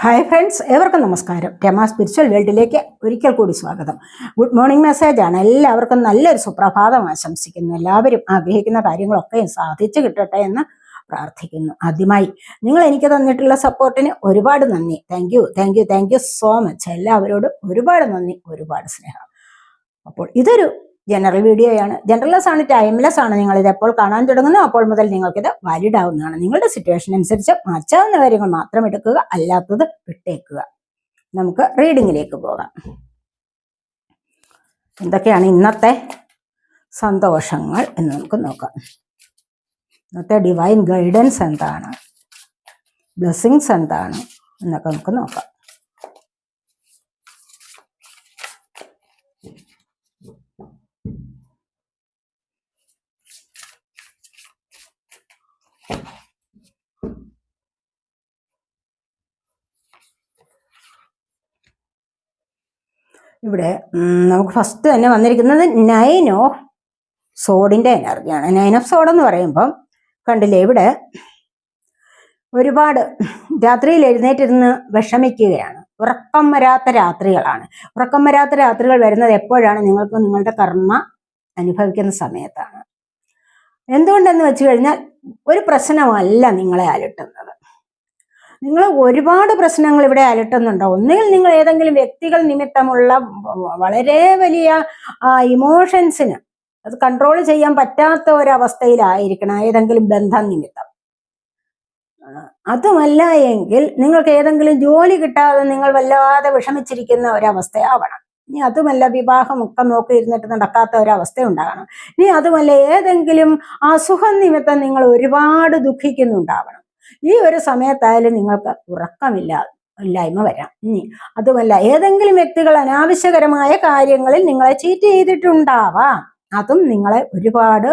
Hi friends, ഏവർക്കും നമസ്കാരം. Rama spiritual വേൾഡിലേക്ക് ഒരിക്കൽ കൂടി സ്വാഗതം. ഗുഡ് മോർണിംഗ് മെസ്സേജാണ്. എല്ലാവർക്കും നല്ലൊരു സുപ്രഭാതം ആശംസിക്കുന്നു. എല്ലാവരും ആഗ്രഹിക്കുന്ന കാര്യങ്ങളൊക്കെ സാധിച്ചു കിട്ടട്ടെ എന്ന് പ്രാർത്ഥിക്കുന്നു. ആദ്യമായി നിങ്ങൾ എനിക്ക് തന്നിട്ടുള്ള സപ്പോർട്ടിന് ഒരുപാട് നന്ദി. Thank you so much. എല്ലാവരോടും ഒരുപാട് നന്ദി, ഒരുപാട് സ്നേഹം. അപ്പോൾ ഇതൊരു ജനറൽ വീഡിയോയാണ്. ജനറൽലെസ് ആണ്, ടൈംലെസ് ആണ്. നിങ്ങളിത് എപ്പോൾ കാണാൻ തുടങ്ങുന്നു അപ്പോൾ മുതൽ നിങ്ങൾക്കിത് വാലിഡ് ആവുന്നതാണ്. നിങ്ങളുടെ സിറ്റുവേഷൻ അനുസരിച്ച് മാറ്റാവുന്ന കാര്യങ്ങൾ മാത്രം എടുക്കുക, അല്ലാത്തത് വിട്ടേക്കുക. നമുക്ക് റീഡിങ്ങിലേക്ക് പോകാം. എന്തൊക്കെയാണ് ഇന്നത്തെ സന്തോഷങ്ങൾ എന്ന് നമുക്ക് നോക്കാം. ഇന്നത്തെ ഡിവൈൻ ഗൈഡൻസ് എന്താണ്, ബ്ലെസ്സിങ്സ് എന്താണ് എന്നൊക്കെ നമുക്ക് നോക്കാം. ഇവിടെ നമുക്ക് ഫസ്റ്റ് തന്നെ വന്നിരിക്കുന്നത് 9 ഓഫ് സോഡിന്റെ എനർജിയാണ്. 9 ഓഫ് സോഡ് എന്ന് പറയുമ്പം കണ്ടില്ലേ, ഇവിടെ ഒരുപാട് രാത്രിയിൽ എഴുന്നേറ്റിരുന്ന് വിഷമിക്കുകയാണ്. ഉറക്കം വരാത്ത രാത്രികളാണ്. ഉറക്കം വരാത്ത രാത്രികൾ വരുന്നത് എപ്പോഴാണ്? നിങ്ങൾക്ക് നിങ്ങളുടെ കർമ്മ അനുഭവിക്കുന്ന സമയത്താണ്. എന്തുകൊണ്ടെന്ന് വെച്ച് കഴിഞ്ഞാൽ ഒരു പ്രശ്നമല്ല നിങ്ങളെ അലട്ടുന്നത്. നിങ്ങൾ ഒരുപാട് പ്രശ്നങ്ങൾ ഇവിടെ അലട്ടുന്നുണ്ടോ. ഒന്നുകിൽ നിങ്ങൾ ഏതെങ്കിലും വ്യക്തികൾ നിമിത്തമുള്ള വളരെ വലിയ ഇമോഷൻസിന് അത് കൺട്രോൾ ചെയ്യാൻ പറ്റാത്ത ഒരവസ്ഥയിലായിരിക്കണം, ഏതെങ്കിലും ബന്ധം നിമിത്തം. അതുമല്ല എങ്കിൽ നിങ്ങൾക്ക് ഏതെങ്കിലും ജോലി കിട്ടാതെ നിങ്ങൾ വല്ലാതെ വിഷമിച്ചിരിക്കുന്ന ഒരവസ്ഥയാവണം. ഇനി അതുമല്ല വിവാഹമൊക്കെ നോക്കിയിരുന്നിട്ട് നടക്കാത്ത ഒരവസ്ഥ ഉണ്ടാകണം. ഇനി അതുമല്ല ഏതെങ്കിലും അസുഖം നിമിത്തം നിങ്ങൾ ഒരുപാട് ദുഃഖിക്കുന്നുണ്ടാവണം. ഈ ഒരു സമയത്തായാലും നിങ്ങൾക്ക് ഉറക്കമില്ലായ്മ വരാം. ഇനി അതുമല്ല ഏതെങ്കിലും വ്യക്തികൾ അനാവശ്യകരമായ കാര്യങ്ങളിൽ നിങ്ങളെ ചീറ്റ് ചെയ്തിട്ടുണ്ടാവാം. അതും നിങ്ങളെ ഒരുപാട്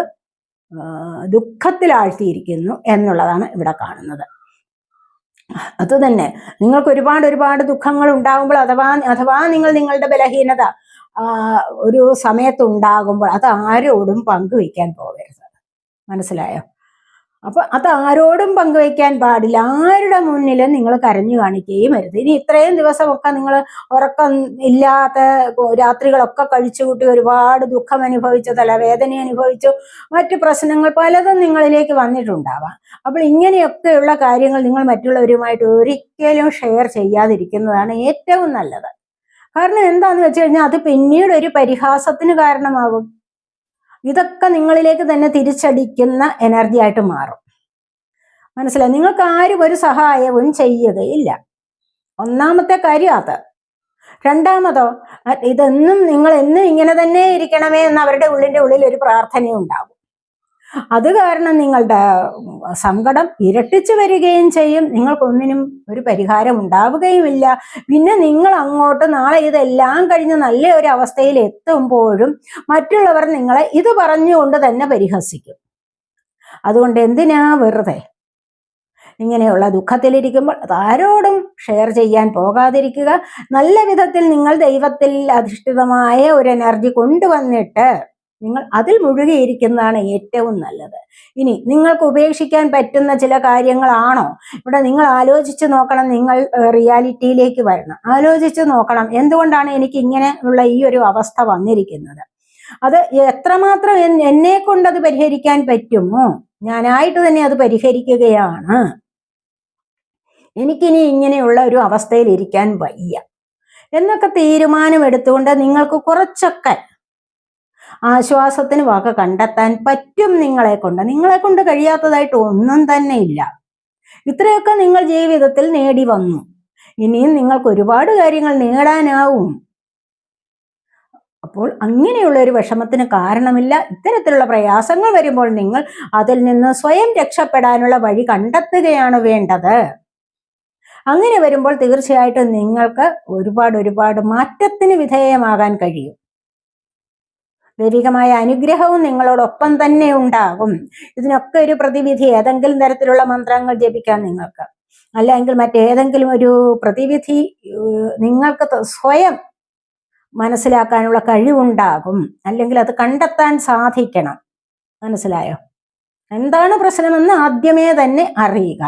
ദുഃഖത്തിലാഴ്ത്തിയിരിക്കുന്നു എന്നുള്ളതാണ് ഇവിടെ കാണുന്നത്. അത് തന്നെ നിങ്ങൾക്ക് ഒരുപാട് ദുഃഖങ്ങൾ ഉണ്ടാകുമ്പോൾ അഥവാ നിങ്ങൾ നിങ്ങളുടെ ബലഹീനത ഒരു സമയത്തുണ്ടാകുമ്പോൾ അത് ആരോടും പങ്കുവയ്ക്കാൻ പോകരുത്. മനസ്സിലായോ? അപ്പൊ അത് ആരോടും പങ്കുവയ്ക്കാൻ പാടില്ല. ആരുടെ മുന്നിലും നിങ്ങൾ കരഞ്ഞു കാണിക്കുകയും വരുത്. ഇനി ഇത്രയും ദിവസമൊക്കെ നിങ്ങൾ ഉറക്കം ഇല്ലാത്ത രാത്രികളൊക്കെ കഴിച്ചുകൂട്ടി ഒരുപാട് ദുഃഖം അനുഭവിച്ചു, തലവേദന അനുഭവിച്ചു, മറ്റു പ്രശ്നങ്ങൾ പലതും നിങ്ങളിലേക്ക് വന്നിട്ടുണ്ടാവാം. അപ്പോൾ ഇങ്ങനെയൊക്കെയുള്ള കാര്യങ്ങൾ നിങ്ങൾ മറ്റുള്ളവരുമായിട്ട് ഒരിക്കലും ഷെയർ ചെയ്യാതിരിക്കുന്നതാണ് ഏറ്റവും നല്ലത്. കാരണം എന്താന്ന് വെച്ച് കഴിഞ്ഞാൽ അത് പിന്നീട് ഒരു പരിഹാസത്തിന് കാരണമാകും. ഇതൊക്കെ നിങ്ങളിലേക്ക് തന്നെ തിരിച്ചടിക്കുന്ന എനർജി ആയിട്ട് മാറും. മനസ്സിലായി? നിങ്ങൾക്ക് ആരും ഒരു സഹായവും ചെയ്യുകയില്ല. ഒന്നാമത്തെ കാര്യം അത്. രണ്ടാമതോ, ഇതെന്നും നിങ്ങൾ എന്നും ഇങ്ങനെ തന്നെ ഇരിക്കണമേ എന്ന് അവരുടെ ഉള്ളിൽ ഒരു പ്രാർത്ഥനയുണ്ടാകും. അത് കാരണം നിങ്ങളുടെ സങ്കടം ഇരട്ടിച്ചു വരികയും ചെയ്യും. നിങ്ങൾക്കൊന്നിനും ഒരു പരിഹാരം ഉണ്ടാവുകയുമില്ല. പിന്നെ നിങ്ങൾ അങ്ങോട്ട് നാളെ ഇതെല്ലാം കഴിഞ്ഞ് നല്ല ഒരു അവസ്ഥയിൽ എത്തുമ്പോഴും മറ്റുള്ളവർ നിങ്ങളെ ഇത് പറഞ്ഞുകൊണ്ട് തന്നെ പരിഹസിക്കും. അതുകൊണ്ട് എന്തിനാ വെറുതെ ഇങ്ങനെയുള്ള ദുഃഖത്തിലിരിക്കുമ്പോൾ അതാരോടും ഷെയർ ചെയ്യാൻ പോകാതിരിക്കുക. നല്ല വിധത്തിൽ നിങ്ങൾ ദൈവത്തിൽ അധിഷ്ഠിതമായ ഒരു എനർജി കൊണ്ടുവന്നിട്ട് നിങ്ങൾ അതിൽ മുഴുകിയിരിക്കുന്നതാണ് ഏറ്റവും നല്ലത്. ഇനി നിങ്ങൾക്ക് ഉപേക്ഷിക്കാൻ പറ്റുന്ന ചില കാര്യങ്ങളാണോ ഇവിടെ? നിങ്ങൾ ആലോചിച്ച് നോക്കണം. നിങ്ങൾ റിയാലിറ്റിയിലേക്ക് വരണം. ആലോചിച്ച് നോക്കണം, എന്തുകൊണ്ടാണ് എനിക്ക് ഇങ്ങനെ ഉള്ള ഈ ഒരു അവസ്ഥ വന്നിരിക്കുന്നത്? അത് എത്രമാത്രം എന്നെ കൊണ്ട് അത് പരിഹരിക്കാൻ പറ്റുമോ? ഞാനായിട്ട് തന്നെ അത് പരിഹരിക്കുകയാണ്. എനിക്കിനി ഇങ്ങനെയുള്ള ഒരു അവസ്ഥയിൽ ഇരിക്കാൻ വയ്യ എന്നൊക്കെ തീരുമാനമെടുത്തുകൊണ്ട് നിങ്ങൾക്ക് കുറച്ചൊക്കെ ആശ്വാസത്തിന് വക കണ്ടെത്താൻ പറ്റും. നിങ്ങളെ കൊണ്ട് കഴിയാത്തതായിട്ട് ഒന്നും തന്നെ ഇല്ല. ഇത്രയൊക്കെ നിങ്ങൾ ജീവിതത്തിൽ നേടി വന്നു. ഇനിയും നിങ്ങൾക്ക് ഒരുപാട് കാര്യങ്ങൾ നേടാനാവും. അപ്പോൾ അങ്ങനെയുള്ള ഒരു വിഷമത്തിന് കാരണമില്ല. ഇത്തരത്തിലുള്ള പ്രയാസങ്ങൾ വരുമ്പോൾ നിങ്ങൾ അതിൽ നിന്ന് സ്വയം രക്ഷപ്പെടാനുള്ള വഴി കണ്ടെത്തുകയാണ് വേണ്ടത്. അങ്ങനെ വരുമ്പോൾ തീർച്ചയായിട്ടും നിങ്ങൾക്ക് ഒരുപാട് മാറ്റത്തിന് വിധേയമാകാൻ കഴിയും. ദൈവികമായ അനുഗ്രഹവും നിങ്ങളോടൊപ്പം തന്നെ ഉണ്ടാകും. ഇതിനൊക്കെ ഒരു പ്രതിവിധി ഏതെങ്കിലും തരത്തിലുള്ള മന്ത്രങ്ങൾ ജപിക്കാൻ നിങ്ങൾക്ക്, അല്ലെങ്കിൽ മറ്റേതെങ്കിലും ഒരു പ്രതിവിധി നിങ്ങൾക്ക് സ്വയം മനസ്സിലാക്കാനുള്ള കഴിവുണ്ടാകും. അല്ലെങ്കിൽ അത് കണ്ടെത്താൻ സാധിക്കണം. മനസ്സിലായോ? എന്താണ് പ്രശ്നമെന്ന് ആദ്യമേ തന്നെ അറിയുക.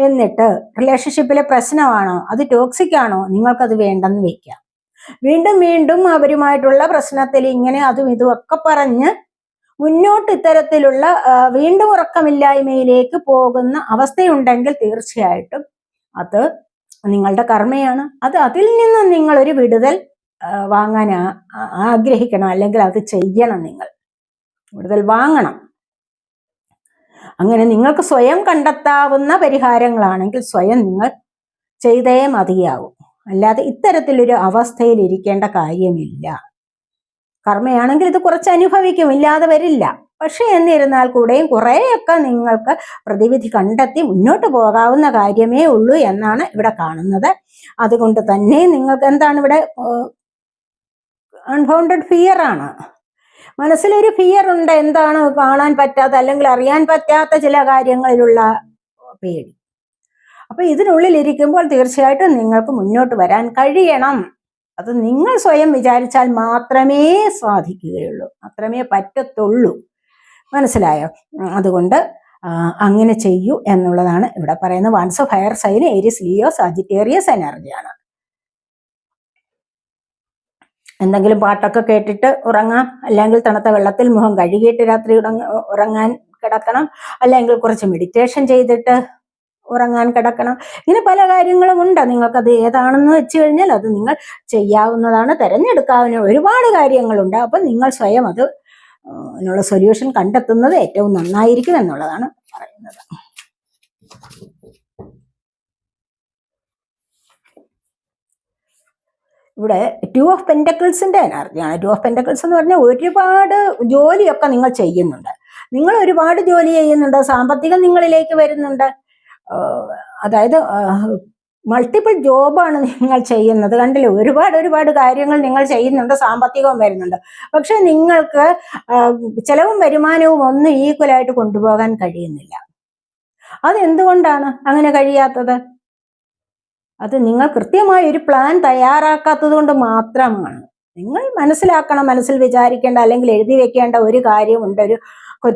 എന്നിട്ട് റിലേഷൻഷിപ്പിലെ പ്രശ്നമാണോ, അത് ടോക്സിക് ആണോ, നിങ്ങൾക്കത് വേണ്ടെന്ന് വെക്കാം. വീണ്ടും വീണ്ടും അവരുമായിട്ടുള്ള പ്രശ്നത്തിൽ ഇങ്ങനെ അതും ഇതും ഒക്കെ പറഞ്ഞ് മുന്നോട്ട് ഇത്തരത്തിലുള്ള വീണ്ടും ഉറക്കമില്ലായ്മയിലേക്ക് പോകുന്ന അവസ്ഥയുണ്ടെങ്കിൽ തീർച്ചയായിട്ടും അത് നിങ്ങളുടെ കർമ്മയാണ്. അതിൽ നിന്ന് നിങ്ങളൊരു വിടുതൽ വാങ്ങാൻ ആഗ്രഹിക്കണം, അല്ലെങ്കിൽ അത് ചെയ്യണം. നിങ്ങൾ വിടുതൽ വാങ്ങണം. അങ്ങനെ നിങ്ങൾക്ക് സ്വയം കണ്ടെത്താവുന്ന പരിഹാരങ്ങളാണെങ്കിൽ സ്വയം നിങ്ങൾ ചെയ്തേ മതിയാവും. അല്ലാതെ ഇത്തരത്തിലൊരു അവസ്ഥയിൽ ഇരിക്കേണ്ട കാര്യമില്ല. കർമ്മയാണെങ്കിൽ ഇത് കുറച്ച് അനുഭവിക്കും, ഇല്ലാതെ വരില്ല. പക്ഷെ എന്നിരുന്നാൽ കൂടെയും കുറേയൊക്കെ നിങ്ങൾക്ക് പ്രതിവിധി കണ്ടെത്തി മുന്നോട്ട് പോകാവുന്ന കാര്യമേ ഉള്ളൂ എന്നാണ് ഇവിടെ കാണുന്നത്. അതുകൊണ്ട് തന്നെ നിങ്ങൾക്ക് എന്താണ് ഇവിടെ അൺഫൗണ്ടഡ് ഫിയർ ആണ്. മനസ്സിലൊരു ഫിയർ ഉണ്ട്, എന്താണ് കാണാൻ പറ്റാത്ത അല്ലെങ്കിൽ അറിയാൻ പറ്റാത്ത ചില കാര്യങ്ങളിലുള്ള പേടി. അപ്പൊ ഇതിനുള്ളിൽ ഇരിക്കുമ്പോൾ തീർച്ചയായിട്ടും നിങ്ങൾക്ക് മുന്നോട്ട് വരാൻ കഴിയണം. അത് നിങ്ങൾ സ്വയം വിചാരിച്ചാൽ മാത്രമേ സാധിക്കുകയുള്ളൂ, മാത്രമേ പറ്റത്തുള്ളൂ. മനസ്സിലായോ? അതുകൊണ്ട് അങ്ങനെ ചെയ്യൂ എന്നുള്ളതാണ് ഇവിടെ പറയുന്നത്. Once fire sign Aries Leo Sagittarius എനർജിയാണ്. എന്തെങ്കിലും പാട്ടൊക്കെ കേട്ടിട്ട് ഉറങ്ങാം, അല്ലെങ്കിൽ തണുത്ത വെള്ളത്തിൽ മുഖം കഴുകിയിട്ട് രാത്രി ഉറങ്ങാൻ കിടക്കണം, അല്ലെങ്കിൽ കുറച്ച് മെഡിറ്റേഷൻ ചെയ്തിട്ട് ഉറങ്ങാൻ കിടക്കണം. ഇങ്ങനെ പല കാര്യങ്ങളും ഉണ്ട്. നിങ്ങൾക്കത് ഏതാണെന്ന് വെച്ച് കഴിഞ്ഞാൽ അത് നിങ്ങൾ ചെയ്യാവുന്നതാണ്, തിരഞ്ഞെടുക്കാവുന്ന ഒരുപാട് കാര്യങ്ങളുണ്ട്. അപ്പം നിങ്ങൾ സ്വയം അത് അതിനുള്ള സൊല്യൂഷൻ കണ്ടെത്തുന്നത് ഏറ്റവും നന്നായിരിക്കും എന്നുള്ളതാണ് പറയുന്നത്. ഇവിടെ 2 ഓഫ് പെന്റക്കിൾസിന്റെ എനർജിയാണ്. 2 ഓഫ് പെന്റക്കിൾസ് എന്ന് പറഞ്ഞാൽ ഒരുപാട് ജോലിയൊക്കെ നിങ്ങൾ ചെയ്യുന്നുണ്ട്. നിങ്ങൾ ഒരുപാട് ജോലി ചെയ്യുന്നുണ്ട്, സാമ്പത്തികം നിങ്ങളിലേക്ക് വരുന്നുണ്ട്. അതായത് മൾട്ടിപ്പിൾ ജോബാണ് നിങ്ങൾ ചെയ്യുന്നത്. കണ്ടില്ലേ, ഒരുപാട് കാര്യങ്ങൾ നിങ്ങൾ ചെയ്യുന്നുണ്ട്, സാമ്പത്തികവും വരുന്നുണ്ട്. പക്ഷെ നിങ്ങൾക്ക് ചെലവും വരുമാനവും ഒന്നും ഈക്വലായിട്ട് കൊണ്ടുപോകാൻ കഴിയുന്നില്ല. അതെന്തുകൊണ്ടാണ് അങ്ങനെ കഴിയാത്തത്? അത് നിങ്ങൾ കൃത്യമായ ഒരു പ്ലാൻ തയ്യാറാക്കാത്തത് കൊണ്ട് മാത്രമാണ്. നിങ്ങൾ മനസ്സിലാക്കണം, മനസ്സിൽ വിചാരിക്കേണ്ട അല്ലെങ്കിൽ എഴുതി വെക്കേണ്ട ഒരു കാര്യമുണ്ട്. ഒരു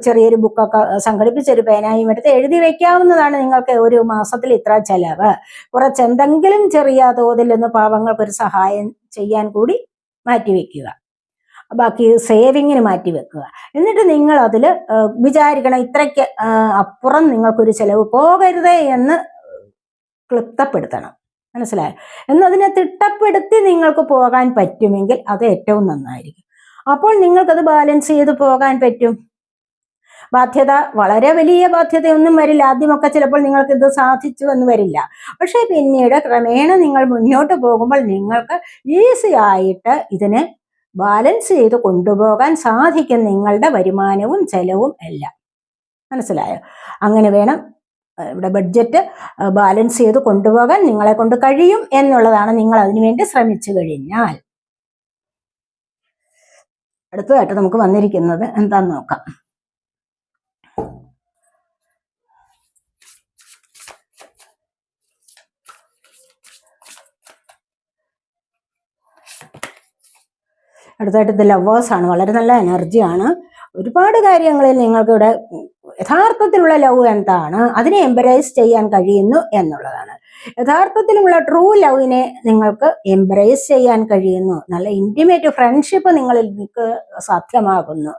ചെറിയൊരു ബുക്കൊക്കെ സംഘടിപ്പിച്ചൊരു പേനായും എടുത്ത് എഴുതി വെക്കാവുന്നതാണ്. നിങ്ങൾക്ക് ഒരു മാസത്തിൽ ഇത്ര ചെലവ്, കുറച്ചെന്തെങ്കിലും ചെറിയ തോതിൽ നിന്ന് പാവങ്ങൾക്കൊരു സഹായം ചെയ്യാൻ കൂടി മാറ്റിവെക്കുക, ബാക്കി സേവിങ്ങിന് മാറ്റിവെക്കുക. എന്നിട്ട് നിങ്ങൾ അതിൽ വിചാരിക്കണം, ഇത്രയ്ക്ക് അപ്പുറം നിങ്ങൾക്കൊരു ചെലവ് പോകരുതേ എന്ന് ക്ലിപ്തപ്പെടുത്തണം. മനസ്സിലായോ? എന്നതിനെ തിട്ടപ്പെടുത്തി നിങ്ങൾക്ക് പോകാൻ പറ്റുമെങ്കിൽ അത് ഏറ്റവും നന്നായിരിക്കും. അപ്പോൾ നിങ്ങൾക്കത് ബാലൻസ് ചെയ്ത് പോകാൻ പറ്റും. ബാധ്യത വളരെ വലിയ ബാധ്യതയൊന്നും വരില്ല. ആദ്യമൊക്കെ ചിലപ്പോൾ നിങ്ങൾക്ക് ഇത് സാധിച്ചു എന്ന് വരില്ല. പക്ഷെ പിന്നീട് ക്രമേണ നിങ്ങൾ മുന്നോട്ട് പോകുമ്പോൾ നിങ്ങൾക്ക് ഈസി ആയിട്ട് ഇതിനെ ബാലൻസ് ചെയ്ത് കൊണ്ടുപോകാൻ സാധിക്കും, നിങ്ങളുടെ വരുമാനവും ചെലവും എല്ലാം. മനസ്സിലായോ? അങ്ങനെ വേണം ഇവിടെ ബഡ്ജറ്റ് ബാലൻസ് ചെയ്ത് കൊണ്ടുപോകാൻ നിങ്ങളെ കൊണ്ട് കഴിയും എന്നുള്ളതാണ്. നിങ്ങൾ അതിനുവേണ്ടി ശ്രമിച്ചു കഴിഞ്ഞാൽ. അടുത്തതായിട്ട് നമുക്ക് വന്നിരിക്കുന്നത് എന്താന്ന് നോക്കാം. അടുത്തായിട്ട് ഇത് ലവേഴ്സാണ്. വളരെ നല്ല എനർജിയാണ്. ഒരുപാട് കാര്യങ്ങളിൽ നിങ്ങൾക്ക് ഇവിടെ യഥാർത്ഥത്തിലുള്ള ലവ് എന്താണ്, അതിനെ എംബ്രേസ് ചെയ്യാൻ കഴിയുന്നു എന്നുള്ളതാണ്. യഥാർത്ഥത്തിലുള്ള ട്രൂ ലവിനെ നിങ്ങൾക്ക് എംബ്രേസ് ചെയ്യാൻ കഴിയുന്നു. നല്ല ഇന്റിമേറ്റ് ഫ്രണ്ട്ഷിപ്പ് നിങ്ങൾക്ക് സാധ്യമാകുന്നു.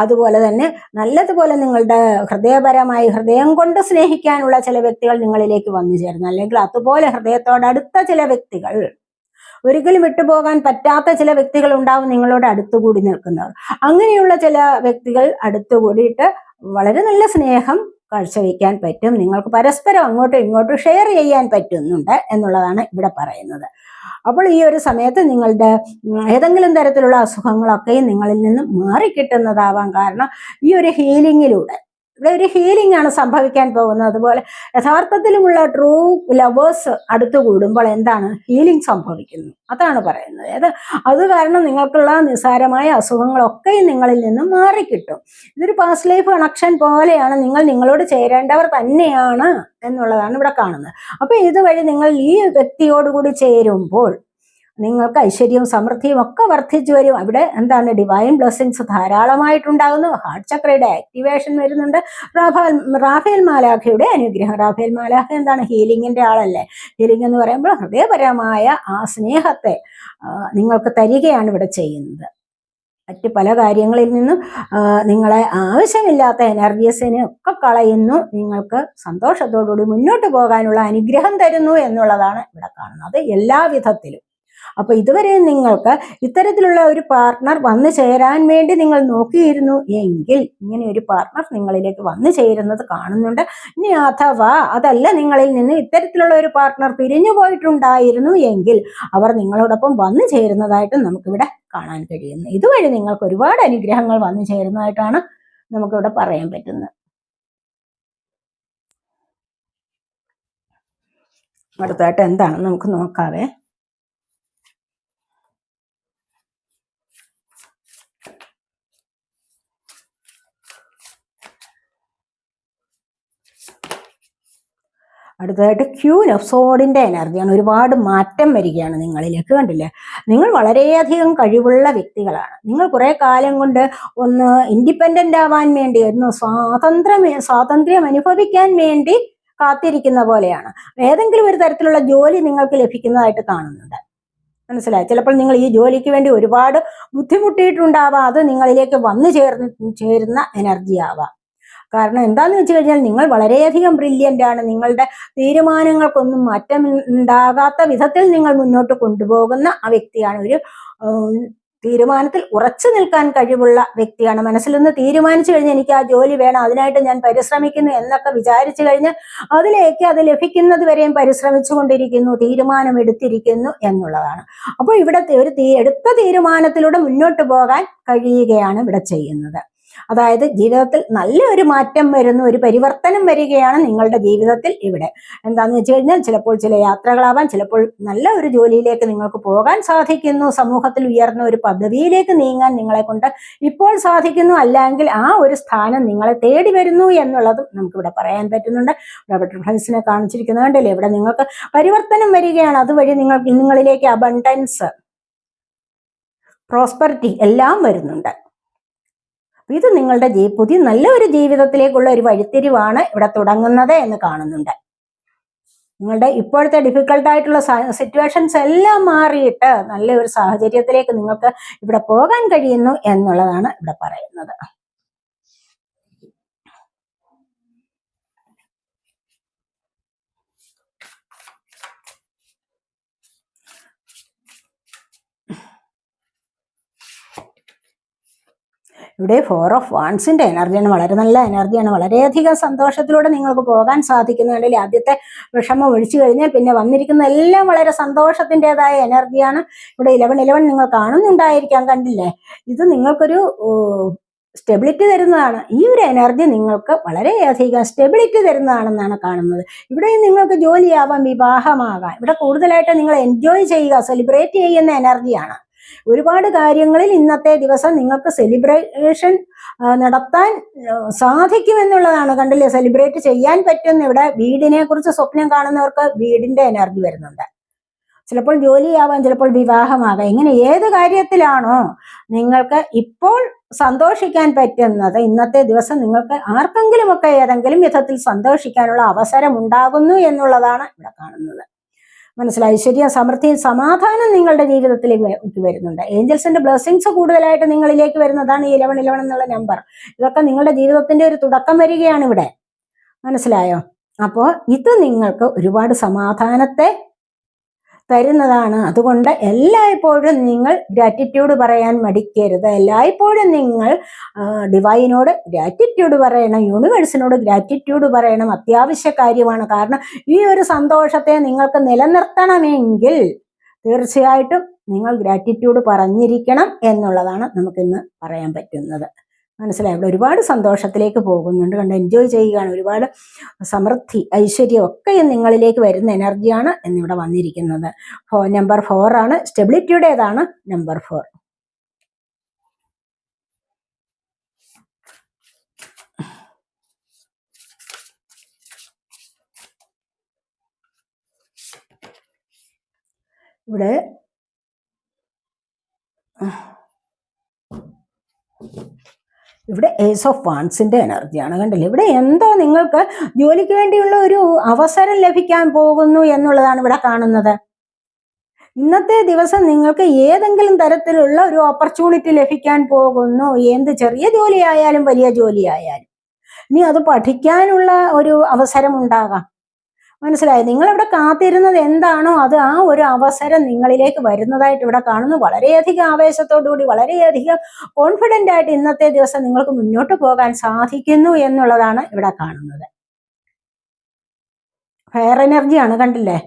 അതുപോലെ തന്നെ നല്ലതുപോലെ നിങ്ങളുടെ ഹൃദയപരമായി ഹൃദയം കൊണ്ട് സ്നേഹിക്കാനുള്ള ചില വ്യക്തികൾ നിങ്ങളിലേക്ക് വന്നു ചേരുന്നു, അല്ലെങ്കിൽ അതുപോലെ ഹൃദയത്തോടടുത്ത ചില വ്യക്തികൾ, ഒരിക്കലും വിട്ടുപോകാൻ പറ്റാത്ത ചില വ്യക്തികൾ ഉണ്ടാവും നിങ്ങളോട് അടുത്തുകൂടി നിൽക്കുന്നവർ. അങ്ങനെയുള്ള ചില വ്യക്തികൾ അടുത്തുകൂടിയിട്ട് വളരെ നല്ല സ്നേഹം കാഴ്ചവെക്കാൻ പറ്റും. നിങ്ങൾക്ക് പരസ്പരം അങ്ങോട്ടും ഇങ്ങോട്ടും ഷെയർ ചെയ്യാൻ പറ്റുന്നുണ്ട് എന്നുള്ളതാണ് ഇവിടെ പറയുന്നത്. അപ്പോൾ ഈ ഒരു സമയത്ത് നിങ്ങളുടെ ഏതെങ്കിലും തരത്തിലുള്ള അസുഖങ്ങളൊക്കെ നിങ്ങളിൽ നിന്ന് മാറിക്കിട്ടുന്നതാവാം. കാരണം ഈ ഒരു ഹീലിങ്ങിലൂടെ ഇവിടെ ഒരു ഹീലിംഗ് ആണ് സംഭവിക്കാൻ പോകുന്നത്. അതുപോലെ യഥാർത്ഥത്തിലുമുള്ള ട്രൂ ലവേഴ്സ് അടുത്തു കൂടുമ്പോൾ എന്താണ് ഹീലിംഗ് സംഭവിക്കുന്നു, അതാണ് പറയുന്നത്. അത് കാരണം നിങ്ങൾക്കുള്ള നിസ്സാരമായ അസുഖങ്ങളൊക്കെ നിങ്ങളിൽ നിന്നും മാറിക്കിട്ടും. ഇതൊരു പാസ്റ്റ് ലൈഫ് കണക്ഷൻ പോലെയാണ്. നിങ്ങൾ നിങ്ങളോട് ചേരേണ്ടവർ തന്നെയാണ് എന്നുള്ളതാണ് ഇവിടെ കാണുന്നത്. അപ്പൊ ഇതുവഴി നിങ്ങൾ ഈ വ്യക്തിയോടുകൂടി ചേരുമ്പോൾ നിങ്ങൾക്ക് ഐശ്വര്യവും സമൃദ്ധിയും ഒക്കെ വർദ്ധിച്ചു വരും. അവിടെ എന്താണ്, ഡിവൈൻ ബ്ലെസ്സിങ്സ് ധാരാളമായിട്ടുണ്ടാകുന്നു. ഹാർട്ട് ചക്രയുടെ ആക്ടിവേഷൻ വരുന്നുണ്ട്. റാഫേൽ മാലാഖയുടെ അനുഗ്രഹം. റാഫേൽ മാലാഖ എന്താണ്, ഹീലിംഗിന്റെ ആളല്ലേ. ഹീലിംഗ് എന്ന് പറയുമ്പോൾ ഹൃദയപരമായ ആ സ്നേഹത്തെ നിങ്ങൾക്ക് തരികയാണ് ഇവിടെ ചെയ്യുന്നത്. മറ്റ് പല കാര്യങ്ങളിൽ നിന്നും നിങ്ങളെ ആവശ്യമില്ലാത്ത എനർജീസിനെ ഒക്കെ കളയുന്നു. നിങ്ങൾക്ക് സന്തോഷത്തോടുകൂടി മുന്നോട്ട് പോകാനുള്ള അനുഗ്രഹം തരുന്നു എന്നുള്ളതാണ് ഇവിടെ കാണുന്നത്, എല്ലാ വിധത്തിലും. അപ്പൊ ഇതുവരെ നിങ്ങൾക്ക് ഇത്തരത്തിലുള്ള ഒരു പാർട്ട്ണർ വന്നു ചേരാൻ വേണ്ടി നിങ്ങൾ നോക്കിയിരുന്നു എങ്കിൽ ഇങ്ങനെ ഒരു പാർട്ട്ണർ നിങ്ങളിലേക്ക് വന്നു ചേരുന്നത് കാണുന്നുണ്ട്. ഇനി അഥവാ അതല്ല, നിങ്ങളിൽ നിന്ന് ഇത്തരത്തിലുള്ള ഒരു പാർട്ട്ണർ പിരിഞ്ഞു പോയിട്ടുണ്ടായിരുന്നു എങ്കിൽ അവർ നിങ്ങളോടൊപ്പം വന്നു ചേരുന്നതായിട്ട് നമുക്കിവിടെ കാണാൻ കഴിയുന്നു. ഇതുവഴി നിങ്ങൾക്ക് ഒരുപാട് അനുഗ്രഹങ്ങൾ വന്നു ചേരുന്നതായിട്ടാണ് നമുക്കിവിടെ പറയാൻ പറ്റുന്നത്. അടുത്തായിട്ട് എന്താണെന്ന് നമുക്ക് നോക്കാവേ. അടുത്തതായിട്ട് ക്യൂൻ ഓഫ് സോഡിന്റെ എനർജിയാണ്. ഒരുപാട് മാറ്റം വരികയാണ് നിങ്ങളിലേക്ക്. കണ്ടില്ലേ, നിങ്ങൾ വളരെയധികം കഴിവുള്ള വ്യക്തികളാണ്. നിങ്ങൾ കുറെ കാലം കൊണ്ട് ഒന്ന് ഇൻഡിപെൻഡന്റ് ആവാൻ വേണ്ടി, ഒന്ന് സ്വാതന്ത്ര്യം അനുഭവിക്കാൻ വേണ്ടി കാത്തിരിക്കുന്ന പോലെയാണ്. ഏതെങ്കിലും ഒരു തരത്തിലുള്ള ജോലി നിങ്ങൾക്ക് ലഭിക്കുന്നതായിട്ട് കാണുന്നുണ്ട്. മനസ്സിലായി. ചിലപ്പോൾ നിങ്ങൾ ഈ ജോലിക്ക് വേണ്ടി ഒരുപാട് ബുദ്ധിമുട്ടിയിട്ടുണ്ടാവാം. അത് നിങ്ങളിലേക്ക് വന്നു ചേരുന്ന എനർജി ആവാം. കാരണം എന്താന്ന് വെച്ച് കഴിഞ്ഞാൽ നിങ്ങൾ വളരെയധികം ബ്രില്യൻ്റ് ആണ്. നിങ്ങളുടെ തീരുമാനങ്ങൾക്കൊന്നും മാറ്റം ഉണ്ടാകാത്ത വിധത്തിൽ നിങ്ങൾ മുന്നോട്ട് കൊണ്ടുപോകുന്ന ആ വ്യക്തിയാണ്. ഒരു തീരുമാനത്തിൽ ഉറച്ചു നിൽക്കാൻ കഴിവുള്ള വ്യക്തിയാണ്. മനസ്സിലൊന്ന് തീരുമാനിച്ചു കഴിഞ്ഞാൽ എനിക്ക് ആ ജോലി വേണം, അതിനായിട്ട് ഞാൻ പരിശ്രമിക്കുന്നു എന്നൊക്കെ വിചാരിച്ചു കഴിഞ്ഞാൽ അതിലേക്ക് അത് ലഭിക്കുന്നത് വരെയും പരിശ്രമിച്ചു കൊണ്ടിരിക്കുന്നു, തീരുമാനമെടുത്തിരിക്കുന്നു എന്നുള്ളതാണ്. അപ്പോൾ ഇവിടെ എടുത്ത തീരുമാനത്തിലൂടെ മുന്നോട്ട് പോകാൻ കഴിയുകയാണ് ഇവിടെ ചെയ്യുന്നത്. അതായത് ജീവിതത്തിൽ നല്ലൊരു മാറ്റം വരുന്നു, ഒരു പരിവർത്തനം വരികയാണ് നിങ്ങളുടെ ജീവിതത്തിൽ ഇവിടെ. എന്താണെന്ന് വെച്ച് കഴിഞ്ഞാൽ ചിലപ്പോൾ ചില യാത്രകളാവാൻ, ചിലപ്പോൾ നല്ല ഒരു ജോലിയിലേക്ക് നിങ്ങൾക്ക് പോകാൻ സാധിക്കുന്നു, സമൂഹത്തിൽ ഉയർന്ന ഒരു പദവിയിലേക്ക് നീങ്ങാൻ നിങ്ങളെ കൊണ്ട് ഇപ്പോൾ സാധിക്കുന്നു, അല്ലെങ്കിൽ ആ ഒരു സ്ഥാനം നിങ്ങളെ തേടി വരുന്നു എന്നുള്ളതും നമുക്കിവിടെ പറയാൻ പറ്റുന്നുണ്ട്. ബട്ടർഫ്ലൈസിനെ കാണിച്ചിരിക്കുന്നത് കണ്ടില്ലേ, ഇവിടെ നിങ്ങൾക്ക് പരിവർത്തനം വരികയാണ്. അതുവഴി നിങ്ങളിലേക്ക് അബണ്ടൻസ്, പ്രോസ്പെറിറ്റി എല്ലാം വരുന്നുണ്ട്. ഇത് നിങ്ങളുടെ പുതിയ നല്ലൊരു ജീവിതത്തിലേക്കുള്ള ഒരു വഴിത്തിരിവാണ് ഇവിടെ തുടങ്ങുന്നത് എന്ന് കാണുന്നുണ്ട്. നിങ്ങളുടെ ഇപ്പോഴത്തെ ഡിഫിക്കൽട്ടായിട്ടുള്ള സിറ്റുവേഷൻസ് എല്ലാം മാറിയിട്ട് നല്ലൊരു സാഹചര്യത്തിലേക്ക് നിങ്ങൾക്ക് ഇവിടെ പോകാൻ കഴിയുന്നു എന്നുള്ളതാണ് ഇവിടെ പറയുന്നത്. ഇവിടെ 4 ഓഫ് വാൻസിന്റെ എനർജിയാണ്. വളരെ നല്ല എനർജിയാണ്. വളരെയധികം സന്തോഷത്തിലൂടെ നിങ്ങൾക്ക് പോകാൻ സാധിക്കുന്നുണ്ടല്ലേ. ആദ്യത്തെ വിഷമം ഒഴിച്ചു കഴിഞ്ഞാൽ പിന്നെ വന്നിരിക്കുന്ന എല്ലാം വളരെ സന്തോഷത്തിൻ്റെതായ എനർജിയാണ്. ഇവിടെ 11 നിങ്ങൾ കാണുന്നുണ്ടായിരിക്കാം, കണ്ടില്ലേ. ഇത് നിങ്ങൾക്കൊരു സ്റ്റെബിലിറ്റി തരുന്നതാണ്. ഈ ഒരു എനർജി നിങ്ങൾക്ക് വളരെയധികം സ്റ്റെബിലിറ്റി തരുന്നതാണെന്നാണ് കാണുന്നത്. ഇവിടെ നിങ്ങൾക്ക് ജോലിയാവാം, വിവാഹമാകാം. ഇവിടെ കൂടുതലായിട്ട് നിങ്ങൾ എൻജോയ് ചെയ്യുക, സെലിബ്രേറ്റ് ചെയ്യുന്ന എനർജിയാണ്. ഒരുപാട് കാര്യങ്ങളിൽ ഇന്നത്തെ ദിവസം നിങ്ങൾക്ക് സെലിബ്രേഷൻ നടത്താൻ സാധിക്കുമെന്നുള്ളതാണ്. കണ്ടില്ലേ, സെലിബ്രേറ്റ് ചെയ്യാൻ പറ്റുന്ന. ഇവിടെ വീടിനെ കുറിച്ച് സ്വപ്നം കാണുന്നവർക്ക് വീടിന്റെ എനർജി വരുന്നുണ്ട്. ചിലപ്പോൾ ജോലിയാവാം, ചിലപ്പോൾ വിവാഹമാകാം. ഇങ്ങനെ ഏത് കാര്യത്തിലാണോ നിങ്ങൾക്ക് ഇപ്പോൾ സന്തോഷിക്കാൻ പറ്റുന്നത്, ഇന്നത്തെ ദിവസം നിങ്ങൾക്ക് ആർക്കെങ്കിലുമൊക്കെ ഏതെങ്കിലും വിധത്തിൽ സന്തോഷിക്കാനുള്ള അവസരം ഉണ്ടാകുന്നു എന്നുള്ളതാണ് ഇവിടെ കാണുന്നത്. മനസ്സിലായി. ഐശ്വര്യം, സമൃദ്ധിയും സമാധാനം നിങ്ങളുടെ ജീവിതത്തിലേക്ക് വരുന്നുണ്ട്. ഏഞ്ചൽസിന്റെ ബ്ലെസ്സിങ്സ് കൂടുതലായിട്ട് നിങ്ങളിലേക്ക് വരുന്നതാണ് ഈ 11 എന്നുള്ള നമ്പർ. ഇതൊക്കെ നിങ്ങളുടെ ജീവിതത്തിന്റെ ഒരു തുടക്കം വരികയാണ് ഇവിടെ. മനസ്സിലായോ? അപ്പോൾ ഇത് നിങ്ങൾക്ക് ഒരുപാട് സമാധാനത്തെ തരുന്നതാണ്. അതുകൊണ്ട് എല്ലായ്പ്പോഴും നിങ്ങൾ ഗ്രാറ്റിറ്റ്യൂഡ് പറയാൻ മടിക്കരുത്. എല്ലായ്പ്പോഴും നിങ്ങൾ ഡിവൈനോട് ഗ്രാറ്റിറ്റ്യൂഡ് പറയണം, യൂണിവേഴ്സിനോട് ഗ്രാറ്റിറ്റ്യൂഡ് പറയണം. അത്യാവശ്യ കാര്യമാണ്. കാരണം ഈ ഒരു സന്തോഷത്തെ നിങ്ങൾക്ക് നിലനിർത്തണമെങ്കിൽ തീർച്ചയായിട്ടും നിങ്ങൾ ഗ്രാറ്റിറ്റ്യൂഡ് പറഞ്ഞിരിക്കണം എന്നുള്ളതാണ് നമുക്കിന്ന് പറയാൻ പറ്റുന്നത്. മനസ്സിലായി. ഇവിടെ ഒരുപാട് സന്തോഷത്തിലേക്ക് പോകുന്നുണ്ട്. കണ്ട് എൻജോയ് ചെയ്യുകയാണ്. ഒരുപാട് സമൃദ്ധി, ഐശ്വര്യം ഒക്കെ നിങ്ങളിലേക്ക് വരുന്ന എനർജിയാണ് എന്നിവിടെ വന്നിരിക്കുന്നത്. നമ്പർ 4 ആണ്. സ്റ്റെബിലിറ്റിയുടേതാണ് നമ്പർ 4. ഇവിടെ ഇവിടെ ഏസ് ഓഫ് വാൺസിന്റെ എനർജിയാണ്, കണ്ടില്ലേ? ഇവിടെ എന്തോ നിങ്ങൾക്ക് ജോലിക്ക് വേണ്ടിയുള്ള ഒരു അവസരം ലഭിക്കാൻ പോകുന്നു എന്നുള്ളതാണ് ഇവിടെ കാണുന്നത്. ഇന്നത്തെ ദിവസം നിങ്ങൾക്ക് ഏതെങ്കിലും തരത്തിലുള്ള ഒരു ഓപ്പർച്യൂണിറ്റി ലഭിക്കാൻ പോകുന്നു. എന്ത് ചെറിയ ജോലിയായാലും വലിയ ജോലിയായാലും. ഇനി അത് പഠിക്കാനുള്ള ഒരു അവസരം ഉണ്ടാകാം. മനസ്സിലായി? നിങ്ങളിവിടെ കാത്തിരുന്നത് എന്താണോ അത് ആ ഒരു അവസരം നിങ്ങളിലേക്ക് വരുന്നതായിട്ട് ഇവിടെ കാണുന്നു. വളരെയധികം ആവേശത്തോടുകൂടി വളരെയധികം കോൺഫിഡന്റ് ആയിട്ട് ഇന്നത്തെ ദിവസം നിങ്ങൾക്ക് മുന്നോട്ട് പോകാൻ സാധിക്കുന്നു എന്നുള്ളതാണ് ഇവിടെ കാണുന്നത്. ഫയർ എനർജിയാണ്, കണ്ടില്ലേ?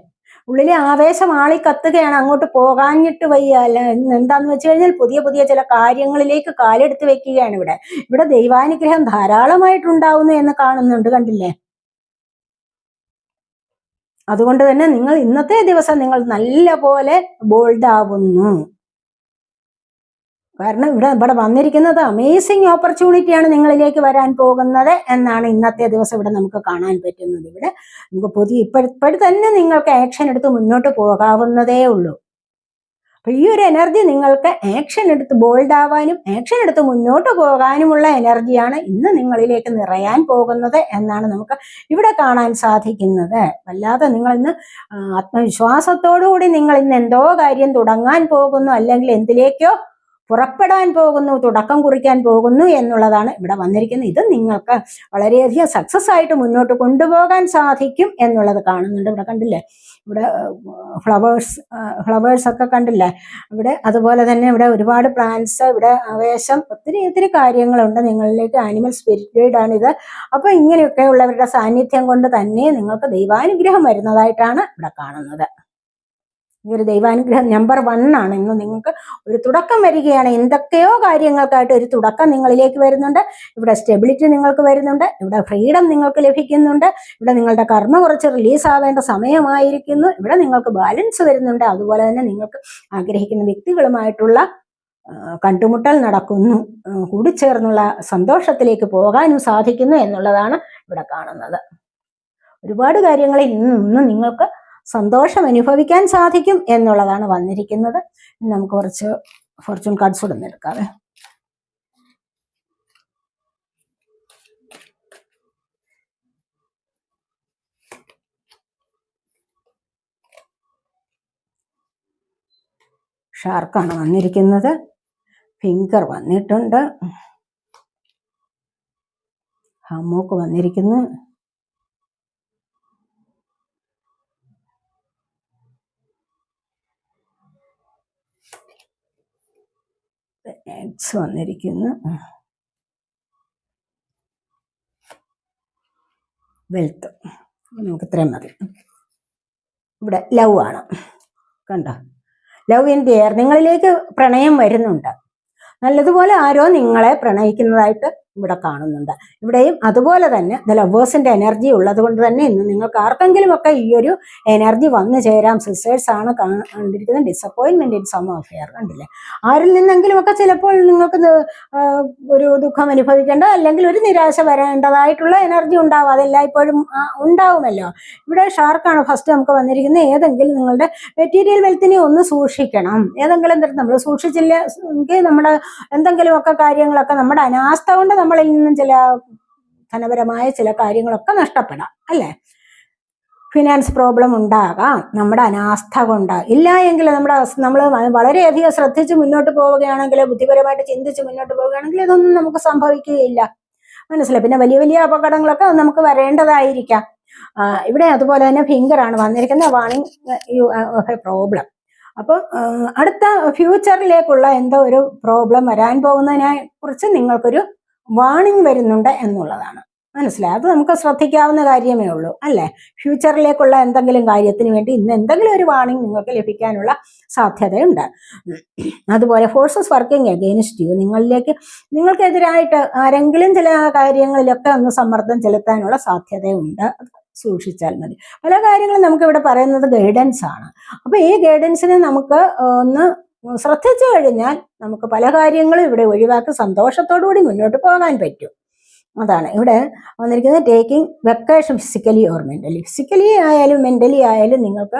ഉള്ളിലെ ആവേശം ആളി കത്തുകയാണ്, അങ്ങോട്ട് പോകാഞ്ഞിട്ട് വയ്യ. അല്ല, എന്താന്ന് വെച്ച് കഴിഞ്ഞാൽ പുതിയ പുതിയ ചില കാര്യങ്ങളിലേക്ക് കാലെടുത്ത് വെക്കുകയാണ് ഇവിടെ. ഇവിടെ ദൈവാനുഗ്രഹം ധാരാളമായിട്ടുണ്ടാവുന്നു എന്ന് കാണുന്നുണ്ട്, കണ്ടില്ലേ? അതുകൊണ്ട് തന്നെ നിങ്ങൾ ഇന്നത്തെ ദിവസം നിങ്ങൾ നല്ല പോലെ ബോൾഡ് ആവുന്നു. കാരണം ഇവിടെ വന്നിരിക്കുന്നത് അമേസിങ് ഓപ്പർച്യൂണിറ്റിയാണ് നിങ്ങളിലേക്ക് വരാൻ പോകുന്നത് എന്നാണ് ഇന്നത്തെ ദിവസം ഇവിടെ നമുക്ക് കാണാൻ പറ്റുന്നത്. ഇവിടെ നമുക്ക് ഇപ്പോഴും തന്നെ നിങ്ങൾക്ക് ആക്ഷൻ എടുത്ത് മുന്നോട്ട് പോകാവുന്നതേ ഉള്ളൂ. അപ്പൊ ഈ ഒരു എനർജി നിങ്ങൾക്ക് ആക്ഷൻ എടുത്ത് ബോൾഡ് ആവാനും ആക്ഷൻ എടുത്ത് മുന്നോട്ട് പോകാനുമുള്ള എനർജിയാണ് ഇന്ന് നിങ്ങളിലേക്ക് നിറയാൻ പോകുന്നത് എന്നാണ് നമുക്ക് ഇവിടെ കാണാൻ സാധിക്കുന്നത്. വല്ലാതെ നിങ്ങൾ ഇന്ന് ആത്മവിശ്വാസത്തോടുകൂടി നിങ്ങൾ ഇന്ന് എന്തോ കാര്യം തുടങ്ങാൻ പോകുന്നു, അല്ലെങ്കിൽ എന്തിലേക്കോ പുറപ്പെടാൻ പോകുന്നു, തുടക്കം കുറിക്കാൻ പോകുന്നു എന്നുള്ളതാണ് ഇവിടെ വന്നിരിക്കുന്നത്. ഇത് നിങ്ങൾക്ക് വളരെയധികം സക്സസ് ആയിട്ട് മുന്നോട്ട് കൊണ്ടുപോകാൻ സാധിക്കും എന്നുള്ളത് കാണുന്നുണ്ട്. ഇവിടെ കണ്ടില്ലേ? ഇവിടെ ഫ്ലവേഴ്സ് ഒക്കെ കണ്ടില്ലേ ഇവിടെ? അതുപോലെ തന്നെ ഇവിടെ ഒരുപാട് പ്ലാന്റ്സ്, ഇവിടെ ആവേശം, ഒത്തിരി കാര്യങ്ങളുണ്ട്. നിങ്ങളിലേക്ക് ആനിമൽ സ്പിരിറ്റ് ഗൈഡ് ആണിത്. അപ്പൊ ഇങ്ങനെയൊക്കെ ഉള്ളവരുടെ സാന്നിധ്യം കൊണ്ട് തന്നെ നിങ്ങൾക്ക് ദൈവാനുഗ്രഹം വരുന്നതായിട്ടാണ് ഇവിടെ കാണുന്നത്. ഈ ഒരു ദൈവാനുഗ്രഹം നമ്പർ 1 ആണ്. ഇന്ന് നിങ്ങൾക്ക് ഒരു തുടക്കം വരികയാണ്. എന്തൊക്കെയോ കാര്യങ്ങൾക്കായിട്ട് ഒരു തുടക്കം നിങ്ങളിലേക്ക് വരുന്നുണ്ട്. ഇവിടെ സ്റ്റെബിലിറ്റി നിങ്ങൾക്ക് വരുന്നുണ്ട്. ഇവിടെ ഫ്രീഡം നിങ്ങൾക്ക് ലഭിക്കുന്നുണ്ട്. ഇവിടെ നിങ്ങളുടെ കർമ്മ കുറച്ച് റിലീസ് ആവേണ്ട സമയമായിരിക്കുന്നു. ഇവിടെ നിങ്ങൾക്ക് ബാലൻസ് വരുന്നുണ്ട്. അതുപോലെ തന്നെ നിങ്ങൾക്ക് ആഗ്രഹിക്കുന്ന വ്യക്തികളുമായിട്ടുള്ള കണ്ടുമുട്ടൽ നടക്കുന്നു. കൂടിച്ചേർന്നുള്ള സന്തോഷത്തിലേക്ക് പോകാനും സാധിക്കുന്നു എന്നുള്ളതാണ് ഇവിടെ കാണുന്നത്. ഒരുപാട് കാര്യങ്ങൾ ഇന്ന് നിങ്ങൾക്ക് സന്തോഷം അനുഭവിക്കാൻ സാധിക്കും എന്നുള്ളതാണ് വന്നിരിക്കുന്നത്. നമുക്ക് കുറച്ച് ഫോർച്യൂൺ കാർഡ്സ് കൂടെ എടുക്കാവേ. ഷാർക്കാണ് വന്നിരിക്കുന്നത്. ഫിംഗർ വന്നിട്ടുണ്ട്. ഹമ്മോക്ക് വന്നിരിക്കുന്നു. എക്സ് വന്നിരിക്കുന്നു. വെൽത്ത്. നമുക്ക് ഇത്രയും മതി. ഇവിടെ ലവ് ആണ്, കണ്ടോ? Love in the air. നിങ്ങളിലേക്ക് പ്രണയം വരുന്നുണ്ട്. നല്ലതുപോലെ ആരോ നിങ്ങളെ പ്രണയിക്കുന്നതായിട്ട് ഇവിടെ കാണുന്നുണ്ട്. ഇവിടെയും അതുപോലെ തന്നെ ദ ലവേഴ്സിന്റെ എനർജി ഉള്ളത് കൊണ്ട് തന്നെ ഇന്ന് നിങ്ങൾക്ക് ആർക്കെങ്കിലും ഒക്കെ ഈ ഒരു എനർജി വന്നു ചേരാം. സിസ്റ്റേഴ്സ് ആണ് കണ്ടിരിക്കുന്നത്. ഡിസപ്പോയിൻമെന്റ് ഇൻ സം അഫെയർ, കണ്ടില്ലേ? ആരിൽ നിന്നെങ്കിലും ഒക്കെ ചിലപ്പോൾ നിങ്ങൾക്ക് ഒരു ദുഃഖം അനുഭവിക്കേണ്ട, അല്ലെങ്കിൽ ഒരു നിരാശ വരേണ്ടതായിട്ടുള്ള എനർജി ഉണ്ടാവും. അതെല്ലായ്പ്പോഴും ഉണ്ടാവുമല്ലോ. ഇവിടെ ഷാർക്കാണ് ഫസ്റ്റ് നമുക്ക് വന്നിരിക്കുന്നത്. ഏതെങ്കിലും നിങ്ങളുടെ മെറ്റീരിയൽ വെൽത്തിനെ ഒന്ന് സൂക്ഷിക്കണം. ഏതെങ്കിലും തരത്തിൽ നമ്മൾ സൂക്ഷിച്ചില്ല എങ്കിൽ നമ്മുടെ എന്തെങ്കിലുമൊക്കെ കാര്യങ്ങളൊക്കെ നമ്മുടെ അനാസ്ഥ കൊണ്ട് നമ്മളിൽ നിന്നും ചില ധനപരമായ ചില കാര്യങ്ങളൊക്കെ നഷ്ടപ്പെടാം, അല്ലേ? ഫിനാൻസ് പ്രോബ്ലം ഉണ്ടാകാം നമ്മുടെ അനാസ്ഥ കൊണ്ട്. ഇല്ല എങ്കിൽ നമ്മൾ വളരെയധികം ശ്രദ്ധിച്ച് മുന്നോട്ട് പോവുകയാണെങ്കിൽ, ബുദ്ധിപരമായിട്ട് ചിന്തിച്ച് മുന്നോട്ട് പോവുകയാണെങ്കിൽ ഇതൊന്നും നമുക്ക് സംഭവിക്കുകയില്ല. മനസ്സിലായി? പിന്നെ വലിയ വലിയ അപകടങ്ങളൊക്കെ നമുക്ക് വരേണ്ടതായിരിക്കാം. ഇവിടെ അതുപോലെ തന്നെ ഫിംഗറാണ് വന്നിരിക്കുന്നത്. Warning you have A problem. അപ്പോൾ അടുത്ത ഫ്യൂച്ചറിലേക്കുള്ള എന്തോ ഒരു പ്രോബ്ലം വരാൻ പോകുന്നതിനെ കുറിച്ച് നിങ്ങൾക്കൊരു വാണിംഗ് വരുന്നുണ്ട് എന്നുള്ളതാണ്. മനസ്സിലായി? അത് നമുക്ക് ശ്രദ്ധിക്കാവുന്ന കാര്യമേ ഉള്ളൂ, അല്ലേ? ഫ്യൂച്ചറിലേക്കുള്ള എന്തെങ്കിലും കാര്യത്തിന് വേണ്ടി ഇന്ന് എന്തെങ്കിലും ഒരു വാണിംഗ് നിങ്ങൾക്ക് ലഭിക്കാനുള്ള സാധ്യതയുണ്ട്. അതുപോലെ ഫോഴ്സസ് വർക്കിംഗ് അഗെയിൻസ്റ്റ് യു. നിങ്ങൾക്കെതിരായിട്ട് ആരെങ്കിലും ചില കാര്യങ്ങളിലൊക്കെ ഒന്ന് സമ്മർദ്ദം ചെലുത്താനുള്ള സാധ്യതയുണ്ട്. സൂക്ഷിച്ചാൽ മതി. പല കാര്യങ്ങളും നമുക്ക് ഇവിടെ പറയുന്നത് ഗൈഡൻസ് ആണ്. അപ്പൊ ഈ ഗൈഡൻസിനെ നമുക്ക് ഒന്ന് ശ്രദ്ധിച്ചു കഴിഞ്ഞാൽ നമുക്ക് പല കാര്യങ്ങളും ഇവിടെ ഒഴിവാക്കി സന്തോഷത്തോടു കൂടി മുന്നോട്ട് പോകാൻ പറ്റും. അതാണ് ഇവിടെ വന്നിരിക്കുന്നത്. ടേക്കിംഗ് വെക്കേഷൻ ഫിസിക്കലി ആയാലും മെന്റലി ആയാലും നിങ്ങൾക്ക്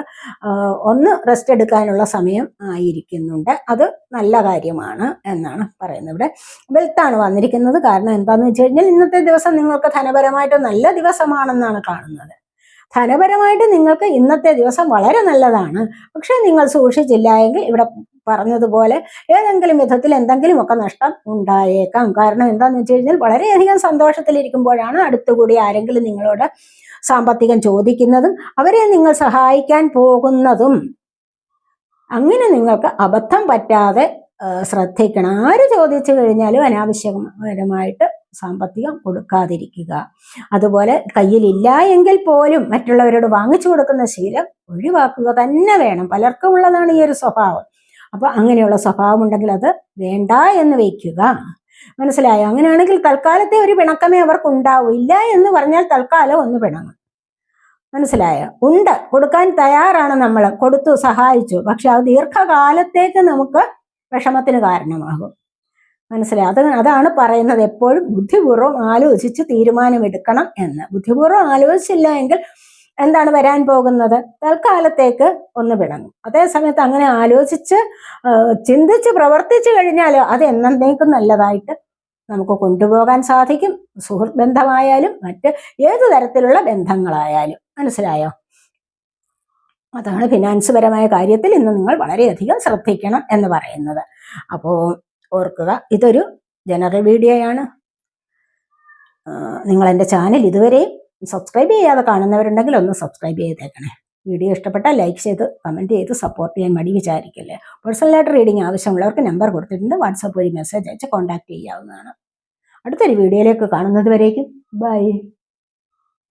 ഒന്ന് റെസ്റ്റ് എടുക്കാനുള്ള സമയം ആയിരിക്കുന്നുണ്ട്. അത് നല്ല കാര്യമാണ് എന്നാണ് പറയുന്നത്. ഇവിടെ വെൽത്താണ് വന്നിരിക്കുന്നത്. കാരണം എന്താണെന്ന് വെച്ച് കഴിഞ്ഞാൽ ഇന്നത്തെ ദിവസം നിങ്ങൾക്ക് ധനപരമായിട്ട് നല്ല ദിവസമാണെന്നാണ് കാണുന്നത്. ധനപരമായിട്ട് നിങ്ങൾക്ക് ഇന്നത്തെ ദിവസം വളരെ നല്ലതാണ്. പക്ഷെ നിങ്ങൾ സൂക്ഷിച്ചില്ല എങ്കിൽ ഇവിടെ പറഞ്ഞതുപോലെ ഏതെങ്കിലും വിധത്തിൽ എന്തെങ്കിലുമൊക്കെ നഷ്ടം ഉണ്ടായേക്കാം. കാരണം എന്താണെന്ന് വെച്ച് കഴിഞ്ഞാൽ വളരെയധികം സന്തോഷത്തിലിരിക്കുമ്പോഴാണ് അടുത്തുകൂടി ആരെങ്കിലും നിങ്ങളോട് സാമ്പത്തികം ചോദിക്കുന്നതും അവരെ നിങ്ങൾ സഹായിക്കാൻ പോകുന്നതും. അങ്ങനെ നിങ്ങൾക്ക് അബദ്ധം പറ്റാതെ ശ്രദ്ധിക്കണം. ആര് ചോദിച്ചു കഴിഞ്ഞാലും അനാവശ്യപരമായിട്ട് സാമ്പത്തികം കൊടുക്കാതിരിക്കുക. അതുപോലെ കയ്യിലില്ല എങ്കിൽ പോലും മറ്റുള്ളവരോട് വാങ്ങിച്ചു കൊടുക്കുന്ന ശീലം ഒഴിവാക്കുക തന്നെ വേണം. പലർക്കും ഉള്ളതാണ് ഈ ഒരു സ്വഭാവം. അപ്പൊ അങ്ങനെയുള്ള സ്വഭാവം ഉണ്ടെങ്കിൽ അത് വേണ്ട എന്ന് വയ്ക്കുക. മനസ്സിലായോ? അങ്ങനെയാണെങ്കിൽ തൽക്കാലത്തെ ഒരു പിണക്കമേ അവർക്ക് ഉണ്ടാവൂ. ഇല്ല എന്ന് പറഞ്ഞാൽ തൽക്കാലം ഒന്ന് പിണങ്ങും. മനസ്സിലായോ? ഉണ്ട്, കൊടുക്കാൻ തയ്യാറാണ്, നമ്മൾ കൊടുത്തു സഹായിച്ചു. പക്ഷെ അത് ദീർഘകാലത്തേക്ക് നമുക്ക് വിഷമത്തിന് കാരണമാകും. മനസ്സിലായി? അതാണ് പറയുന്നത് എപ്പോഴും ബുദ്ധിപൂർവ്വം ആലോചിച്ച് തീരുമാനമെടുക്കണം എന്ന്. ബുദ്ധിപൂർവ്വം ആലോചിച്ചില്ല എങ്കിൽ എന്താണ് വരാൻ പോകുന്നത്? തൽക്കാലത്തേക്ക് ഒന്ന് പിണങ്ങും. അതേസമയത്ത് അങ്ങനെ ആലോചിച്ച് ചിന്തിച്ച് പ്രവർത്തിച്ചു കഴിഞ്ഞാൽ അത് എന്നേക്കും നല്ലതായിട്ട് നമുക്ക് കൊണ്ടുപോകാൻ സാധിക്കും. സുഹൃത്ത് ബന്ധമായാലും മറ്റ് ഏതു തരത്തിലുള്ള ബന്ധങ്ങളായാലും. മനസ്സിലായോ? അതാണ് ഫിനാൻസ് പരമായ കാര്യത്തിൽ ഇന്ന് നിങ്ങൾ വളരെയധികം ശ്രദ്ധിക്കണം എന്ന് പറയുന്നത്. അപ്പോൾ ഓർക്കുക, ഇതൊരു ജനറൽ വീഡിയോയാണ്. നിങ്ങൾ എൻ്റെ ചാനൽ ഇതുവരെയും സബ്സ്ക്രൈബ് ചെയ്യാതെ കാണുന്നവരുണ്ടെങ്കിൽ ഒന്ന് സബ്സ്ക്രൈബ് ചെയ്തേക്കണേ. വീഡിയോ ഇഷ്ടപ്പെട്ടാൽ ലൈക്ക് ചെയ്ത് കമൻറ്റ് ചെയ്ത് സപ്പോർട്ട് ചെയ്യാൻ മടി വിചാരിക്കല്ലേ. പേഴ്സണലായിട്ട് റീഡിംഗ് ആവശ്യമുള്ളവർക്ക് നമ്പർ കൊടുത്തിട്ടുണ്ട്. വാട്സാപ്പ് വഴി മെസ്സേജ് അയച്ച് കോൺടാക്ട് ചെയ്യാവുന്നതാണ്. അടുത്തൊരു വീഡിയോയിലേക്ക് കാണുന്നത് വരേക്കും ബൈ.